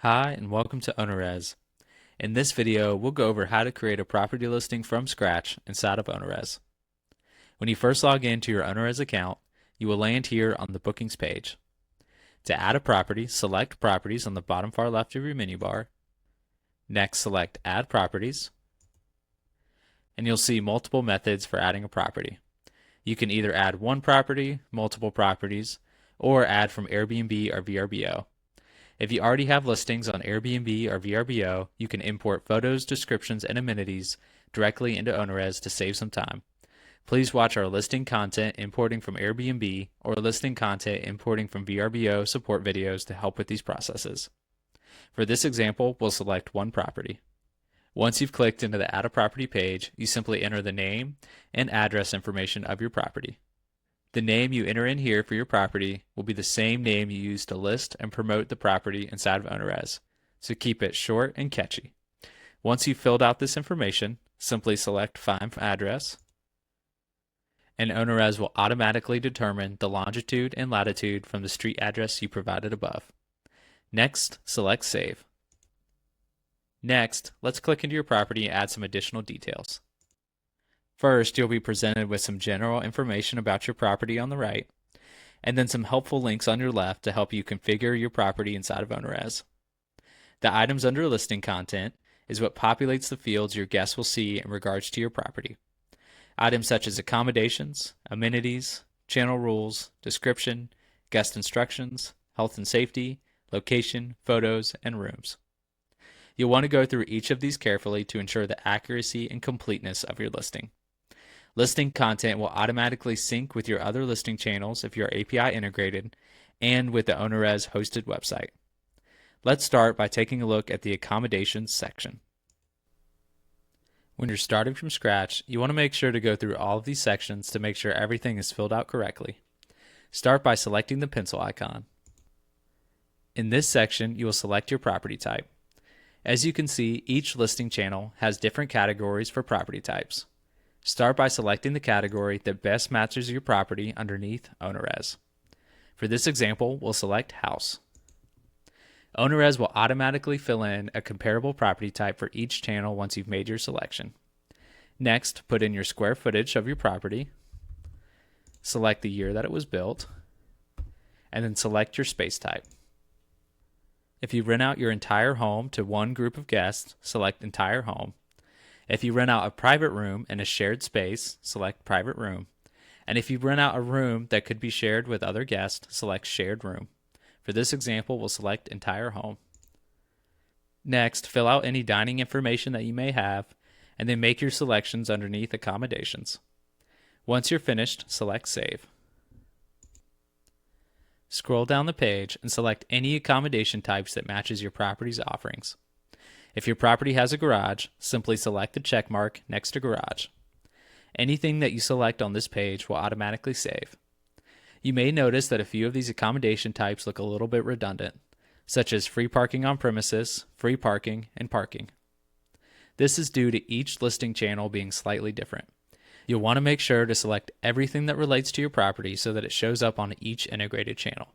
Hi, and welcome to OwnerRez. In this video, we'll go over how to create a property listing from scratch inside of OwnerRez. When you first log into your OwnerRez account, you will land here on the Bookings page. To add a property, select Properties on the bottom far left of your menu bar. Next, select Add Properties, and you'll see multiple methods for adding a property. You can either add one property, multiple properties, or add from Airbnb or VRBO. If you already have listings on Airbnb or VRBO, you can import photos, descriptions, and amenities directly into OwnerRez to save some time. Please watch our listing content importing from Airbnb or listing content importing from VRBO support videos to help with these processes. For this example, we'll select one property. Once you've clicked into the Add a Property page, you simply enter the name and address information of your property. The name you enter in here for your property will be the same name you use to list and promote the property inside of OwnerRez, so keep it short and catchy. Once you've filled out this information, simply select Find Address, and OwnerRez will automatically determine the longitude and latitude from the street address you provided above. Next, select Save. Next, let's click into your property and add some additional details. First, you'll be presented with some general information about your property on the right, and then some helpful links on your left to help you configure your property inside of OwnerRez. The items under listing content is what populates the fields your guests will see in regards to your property. Items such as accommodations, amenities, channel rules, description, guest instructions, health and safety, location, photos, and rooms. You'll want to go through each of these carefully to ensure the accuracy and completeness of your listing. Listing content will automatically sync with your other listing channels if you're API integrated and with the OwnerRez hosted website. Let's start by taking a look at the Accommodations section. When you're starting from scratch, you want to make sure to go through all of these sections to make sure everything is filled out correctly. Start by selecting the pencil icon. In this section, you will select your property type. As you can see, each listing channel has different categories for property types. Start by selecting the category that best matches your property underneath OwnerRez. For this example, we'll select House. OwnerRez will automatically fill in a comparable property type for each channel once you've made your selection. Next, put in your square footage of your property, select the year that it was built, and then select your space type. If you rent out your entire home to one group of guests, select Entire Home. If you rent out a private room in a shared space, select Private Room. And if you rent out a room that could be shared with other guests, select Shared Room. For this example, we'll select Entire Home. Next, fill out any dining information that you may have, and then make your selections underneath Accommodations. Once you're finished, select Save. Scroll down the page and select any accommodation types that matches your property's offerings. If your property has a garage, simply select the check mark next to Garage. Anything that you select on this page will automatically save. You may notice that a few of these accommodation types look a little bit redundant, such as free parking on premises, free parking, and parking. This is due to each listing channel being slightly different. You'll want to make sure to select everything that relates to your property so that it shows up on each integrated channel.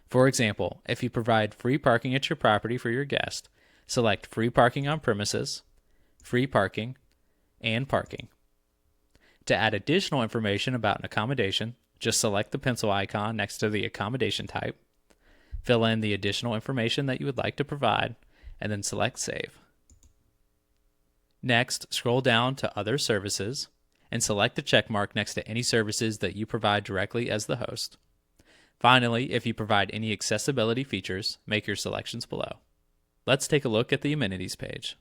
For example, if you provide free parking at your property for your guest, select free parking on premises, free parking, and parking. To add additional information about an accommodation, just select the pencil icon next to the accommodation type, fill in the additional information that you would like to provide, and then select Save. Next, scroll down to Other Services and select the check mark next to any services that you provide directly as the host. Finally, if you provide any accessibility features, make your selections below. Let's take a look at the Amenities page.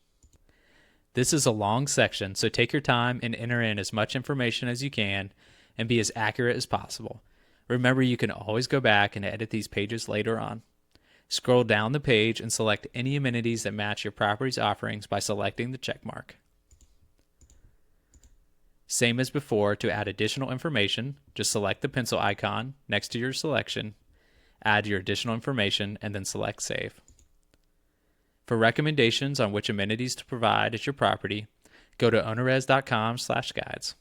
This is a long section, so take your time and enter in as much information as you can and be as accurate as possible. Remember, you can always go back and edit these pages later on. Scroll down the page and select any amenities that match your property's offerings by selecting the check mark. Same as before, to add additional information, just select the pencil icon next to your selection, add your additional information, and then select Save. For recommendations on which amenities to provide at your property, go to ownerrez.com/guides.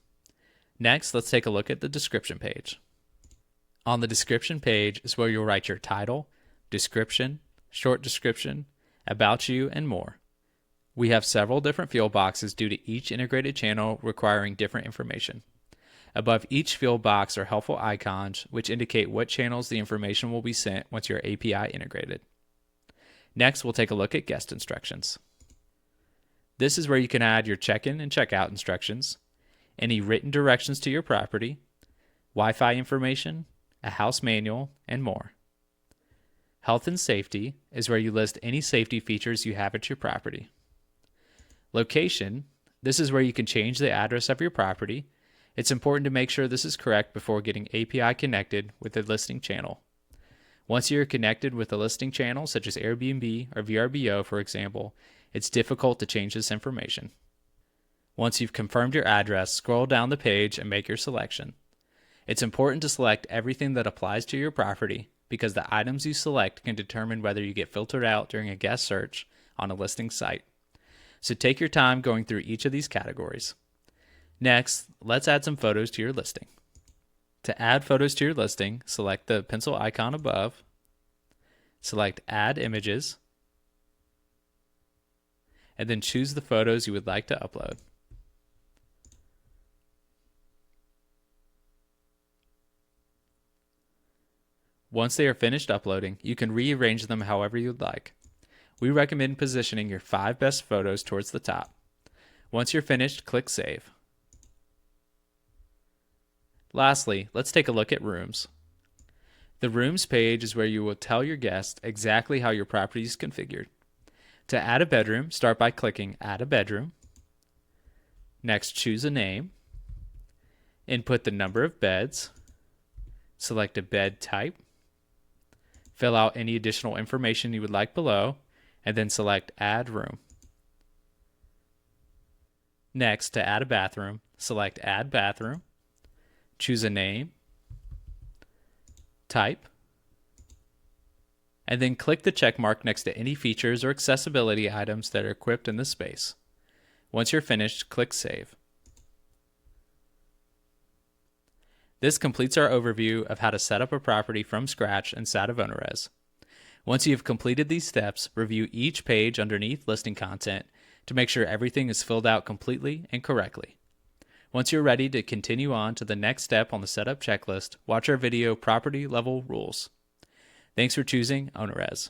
Next, let's take a look at the description page. On the description page is where you'll write your title, description, short description, About You, and more. We have several different field boxes due to each integrated channel requiring different information. Above each field box are helpful icons which indicate what channels the information will be sent once your API integrated. Next, we'll take a look at guest instructions. This is where you can add your check-in and check-out instructions, any written directions to your property, Wi-Fi information, a house manual, and more. Health and Safety is where you list any safety features you have at your property. Location, this is where you can change the address of your property. It's important to make sure this is correct before getting API connected with the listing channel. Once you're connected with a listing channel, such as Airbnb or VRBO, for example, it's difficult to change this information. Once you've confirmed your address, scroll down the page and make your selection. It's important to select everything that applies to your property because the items you select can determine whether you get filtered out during a guest search on a listing site. So take your time going through each of these categories. Next, let's add some photos to your listing. To add photos to your listing, select the pencil icon above, select Add Images, and then choose the photos you would like to upload. Once they are finished uploading, you can rearrange them however you'd like. We recommend positioning your 5 best photos towards the top. Once you're finished, click Save. Lastly, let's take a look at rooms. The Rooms page is where you will tell your guests exactly how your property is configured. To add a bedroom, start by clicking Add a Bedroom. Next, choose a name. Input the number of beds. Select a bed type. Fill out any additional information you would like below, and then select Add Room. Next, to add a bathroom, select Add Bathroom. Choose a name, type, and then click the check mark next to any features or accessibility items that are equipped in this space. Once you're finished, click Save. This completes our overview of how to set up a property from scratch inside of OwnerRez. Once you have completed these steps, review each page underneath listing content to make sure everything is filled out completely and correctly. Once you're ready to continue on to the next step on the setup checklist, watch our video Property Level Rules. Thanks for choosing OwnerRez.